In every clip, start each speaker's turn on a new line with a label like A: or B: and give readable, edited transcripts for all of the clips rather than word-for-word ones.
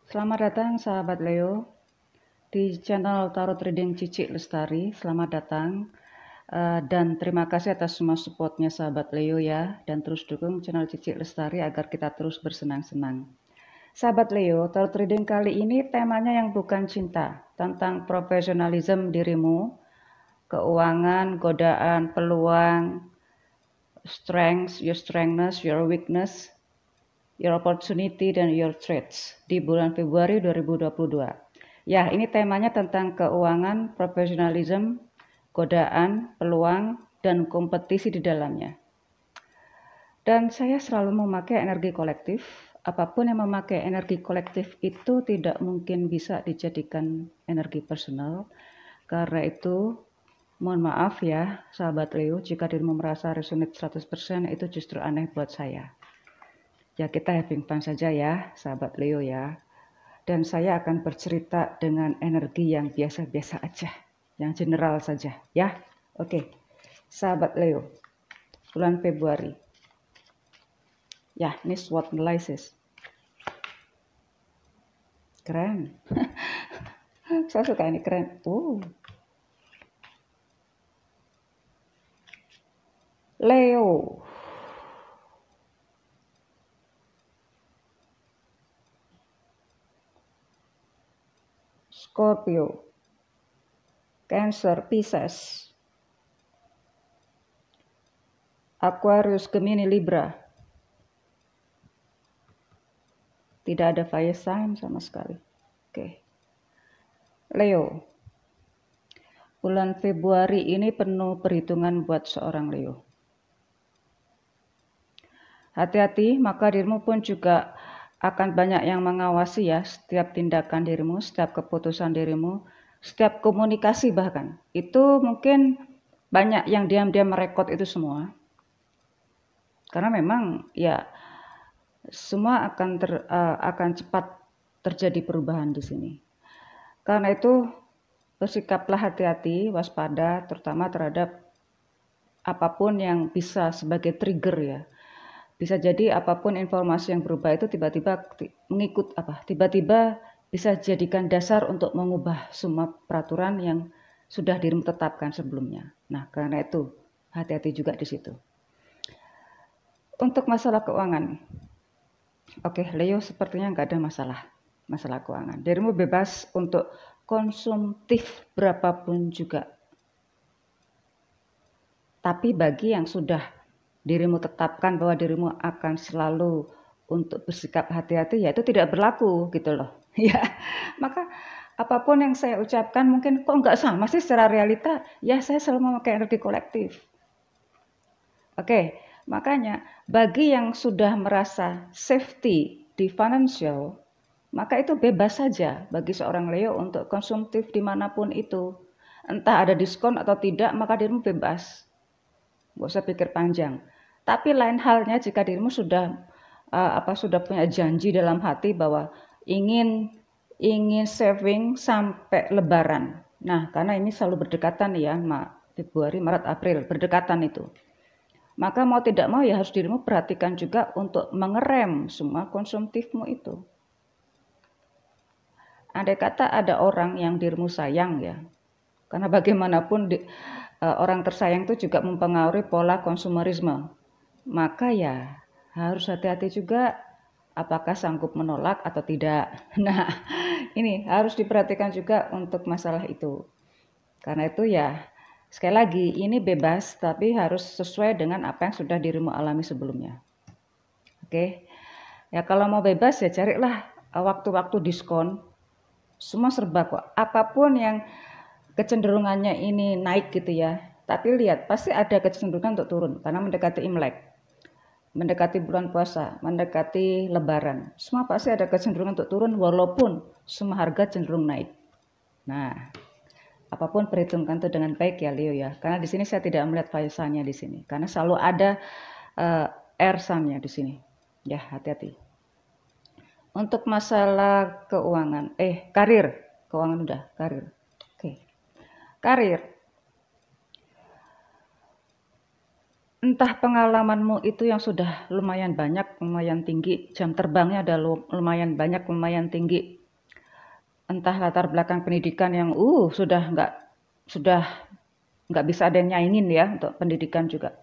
A: Selamat datang sahabat Leo di channel Tarot Reading Cici Lestari. Selamat datang dan terima kasih atas semua supportnya sahabat Leo ya. Dan terus dukung channel Cici Lestari agar kita terus bersenang-senang. Sahabat Leo, Tarot Reading kali ini temanya yang bukan cinta, tentang profesionalisme dirimu, keuangan, godaan, peluang, strengths, your strengthness, your weakness, your opportunity, dan your threats di bulan Februari 2022. Ya, ini temanya tentang keuangan, profesionalism, godaan, peluang, dan kompetisi di dalamnya. Dan saya selalu memakai energi kolektif. Apapun yang memakai energi kolektif itu tidak mungkin bisa dijadikan energi personal. Karena itu, mohon maaf ya, sahabat Leo, jika dirimu merasa resonate 100%, itu justru aneh buat saya. Ya, kita having fun saja ya, sahabat Leo ya. Dan saya akan bercerita dengan energi yang biasa-biasa aja, yang general saja ya. Oke, sahabat Leo, bulan Februari. Ya, ini SWOT analysis. Keren. Saya suka ini, keren. Leo. Scorpio. Cancer, Pisces. Aquarius, Gemini, Libra. Tidak ada fire sign sama sekali. Oke. Leo. Bulan Februari ini penuh perhitungan buat seorang Leo. Hati-hati, maka dirimu pun juga akan banyak yang mengawasi ya setiap tindakan dirimu, setiap keputusan dirimu, setiap komunikasi bahkan. Itu mungkin banyak yang diam-diam merekod itu semua. Karena memang ya semua akan cepat terjadi perubahan di sini. Karena itu bersikaplah hati-hati, waspada, terutama terhadap apapun yang bisa sebagai trigger ya. Bisa jadi apapun informasi yang berubah itu tiba-tiba tiba-tiba bisa jadikan dasar untuk mengubah semua peraturan yang sudah dirimu tetapkan sebelumnya. Nah, karena itu hati-hati juga di situ. Untuk masalah keuangan, oke, Leo sepertinya nggak ada masalah keuangan. Dirimu bebas untuk konsumtif berapapun juga. Tapi bagi yang sudah dirimu tetapkan bahwa dirimu akan selalu untuk bersikap hati-hati, ya itu tidak berlaku gitu loh. Ya, maka apapun yang saya ucapkan mungkin kok nggak sama sih secara realita, ya saya selalu memakai energi kolektif. Oke, makanya bagi yang sudah merasa safety di financial, maka itu bebas saja bagi seorang Leo untuk konsumtif dimanapun itu. Entah ada diskon atau tidak, maka dirimu bebas. Gak usah pikir panjang. Tapi lain halnya jika dirimu sudah punya janji dalam hati bahwa ingin saving sampai Lebaran. Nah, karena ini selalu berdekatan ya, Februari, Maret, April, berdekatan itu. Maka mau tidak mau ya harus dirimu perhatikan juga untuk mengerem semua konsumtifmu itu. Andai kata ada orang yang dirimu sayang ya, karena bagaimanapun orang tersayang itu juga mempengaruhi pola konsumerisme. Maka ya harus hati-hati juga apakah sanggup menolak atau tidak. Nah, ini harus diperhatikan juga untuk masalah itu. Karena itu ya, sekali lagi ini bebas tapi harus sesuai dengan apa yang sudah dirimu alami sebelumnya. Oke. Ya kalau mau bebas ya carilah waktu-waktu diskon. Semua serba kok. Apapun yang kecenderungannya ini naik gitu ya. Tapi lihat, pasti ada kecenderungan untuk turun karena mendekati Imlek, mendekati bulan puasa, mendekati Lebaran. Semua pasti ada kecenderungan untuk turun walaupun semua harga cenderung naik. Nah, apapun perhitungkan itu dengan baik ya Leo ya. Karena di sini saya tidak melihat faisalnya di sini. Karena selalu ada air sign-nya di sini. Ya, hati-hati. Untuk masalah keuangan, karir. Keuangan udah, karir. Oke. Karir. Entah pengalamanmu itu yang sudah lumayan banyak, lumayan tinggi, jam terbangnya ada lumayan banyak, lumayan tinggi. entah latar belakang pendidikan yang sudah nggak bisa ada yang nyaingin ya untuk pendidikan juga.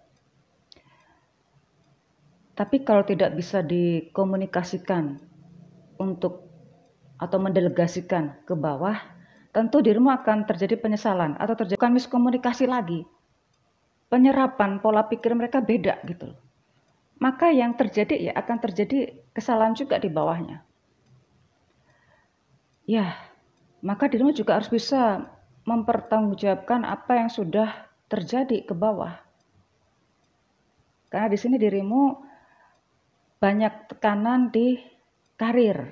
A: Tapi kalau tidak bisa dikomunikasikan untuk atau mendelegasikan ke bawah, tentu dirimu akan terjadi penyesalan atau terjadi miskomunikasi lagi. Penyerapan pola pikir mereka beda gitu. Maka yang terjadi ya akan terjadi kesalahan juga di bawahnya. Ya, maka dirimu juga harus bisa mempertanggungjawabkan apa yang sudah terjadi ke bawah. Karena di sini dirimu banyak tekanan di karir.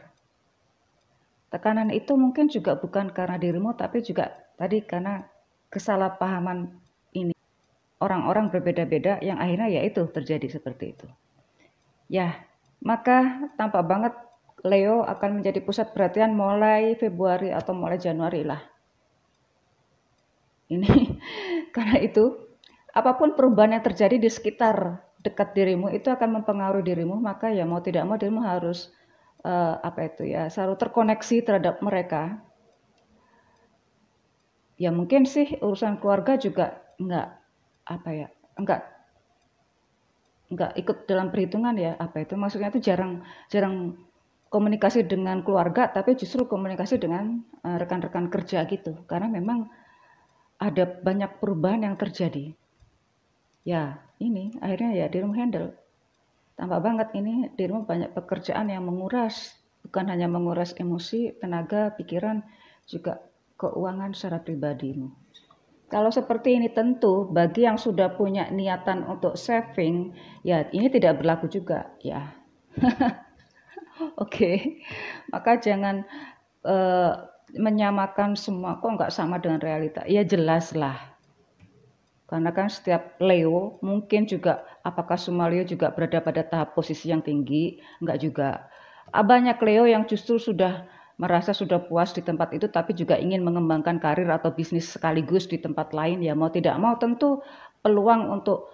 A: Tekanan itu mungkin juga bukan karena dirimu, tapi juga tadi karena kesalahpahaman ini. Orang-orang berbeda-beda yang akhirnya ya itu terjadi seperti itu. Ya, maka tampak banget Leo akan menjadi pusat perhatian mulai Februari atau mulai Januari lah. Ini karena itu apapun perubahan yang terjadi di sekitar dekat dirimu itu akan mempengaruhi dirimu, maka ya mau tidak mau dirimu harus selalu terkoneksi terhadap mereka. Ya mungkin sih urusan keluarga juga nggak ikut dalam perhitungan ya, maksudnya itu jarang komunikasi dengan keluarga, tapi justru komunikasi dengan rekan-rekan kerja gitu, karena memang ada banyak perubahan yang terjadi. Ya, ini akhirnya ya dirimu handle. Tampak banget ini dirimu banyak pekerjaan yang menguras, bukan hanya menguras emosi, tenaga, pikiran, juga keuangan secara pribadimu. Kalau seperti ini tentu bagi yang sudah punya niatan untuk saving, ya ini tidak berlaku juga ya. Oke, maka jangan menyamakan semua, kok nggak sama dengan realita. Ya jelas lah. Karena kan setiap Leo mungkin juga, apakah semua Leo juga berada pada tahap posisi yang tinggi? Enggak juga. Banyak Leo yang justru sudah merasa sudah puas di tempat itu, tapi juga ingin mengembangkan karir atau bisnis sekaligus di tempat lain. Ya mau tidak mau tentu peluang untuk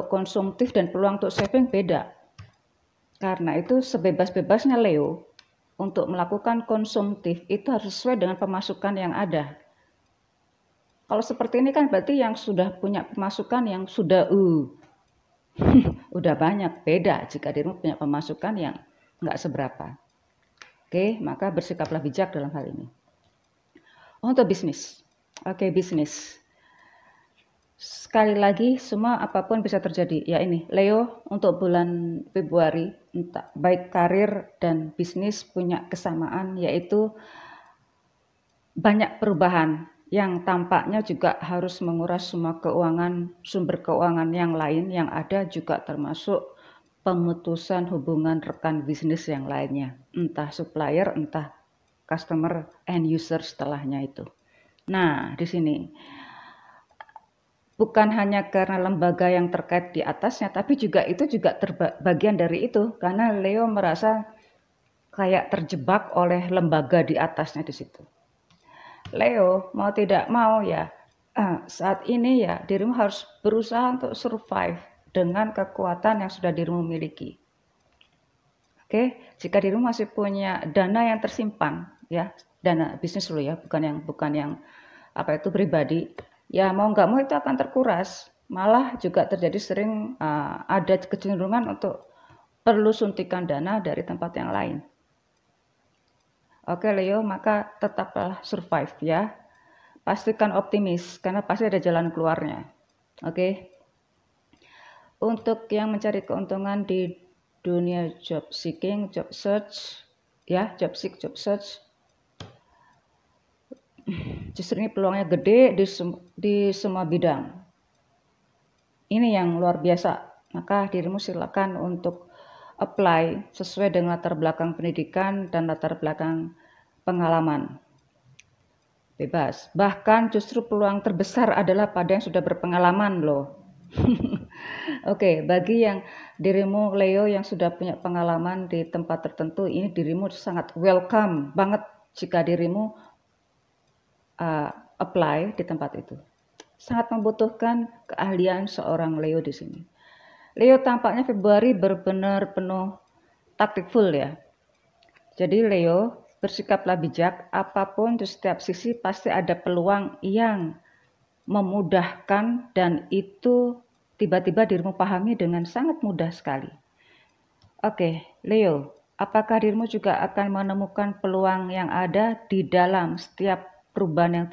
A: konsumtif dan peluang untuk saving beda. Karena itu sebebas-bebasnya Leo untuk melakukan konsumtif itu harus sesuai dengan pemasukan yang ada. Kalau seperti ini kan berarti yang sudah punya pemasukan yang sudah udah banyak, beda jika dirimu punya pemasukan yang nggak seberapa. Oke, maka bersikaplah bijak dalam hal ini. Untuk bisnis. Oke, bisnis. Sekali lagi, semua apapun bisa terjadi. Ya ini, Leo untuk bulan Februari, entah baik karir dan bisnis punya kesamaan, yaitu banyak perubahan yang tampaknya juga harus menguras semua keuangan, sumber keuangan yang lain yang ada, juga termasuk pemutusan hubungan rekan bisnis yang lainnya, entah supplier, entah customer and user setelahnya itu. Nah, di sini bukan hanya karena lembaga yang terkait di atasnya, tapi juga itu juga bagian dari itu, karena Leo merasa kayak terjebak oleh lembaga di atasnya di situ. Leo, mau tidak mau ya, saat ini ya dirimu harus berusaha untuk survive dengan kekuatan yang sudah dirimu miliki. Oke, jika dirimu masih punya dana yang tersimpan, ya dana bisnis dulu ya, bukan yang pribadi, ya mau nggak mau itu akan terkuras. Malah juga terjadi sering ada kecenderungan untuk perlu suntikan dana dari tempat yang lain. Oke Leo, maka tetaplah survive ya. Pastikan optimis, karena pasti ada jalan keluarnya. Oke. Untuk yang mencari keuntungan di dunia job seeking, job search, ya, job search. Justru ini peluangnya gede di semua bidang. Ini yang luar biasa. Maka dirimu silakan untuk apply sesuai dengan latar belakang pendidikan dan latar belakang pengalaman. Bebas. Bahkan justru peluang terbesar adalah pada yang sudah berpengalaman loh. Oke, bagi yang dirimu Leo yang sudah punya pengalaman di tempat tertentu, ini dirimu sangat welcome banget jika dirimu apply di tempat itu. Sangat membutuhkan keahlian seorang Leo di sini. Leo tampaknya Februari benar-benar penuh tactful ya. Jadi Leo bersikaplah bijak, apapun di setiap sisi pasti ada peluang yang memudahkan dan itu tiba-tiba dirimu pahami dengan sangat mudah sekali. Oke, Leo, apakah dirimu juga akan menemukan peluang yang ada di dalam setiap perubahan yang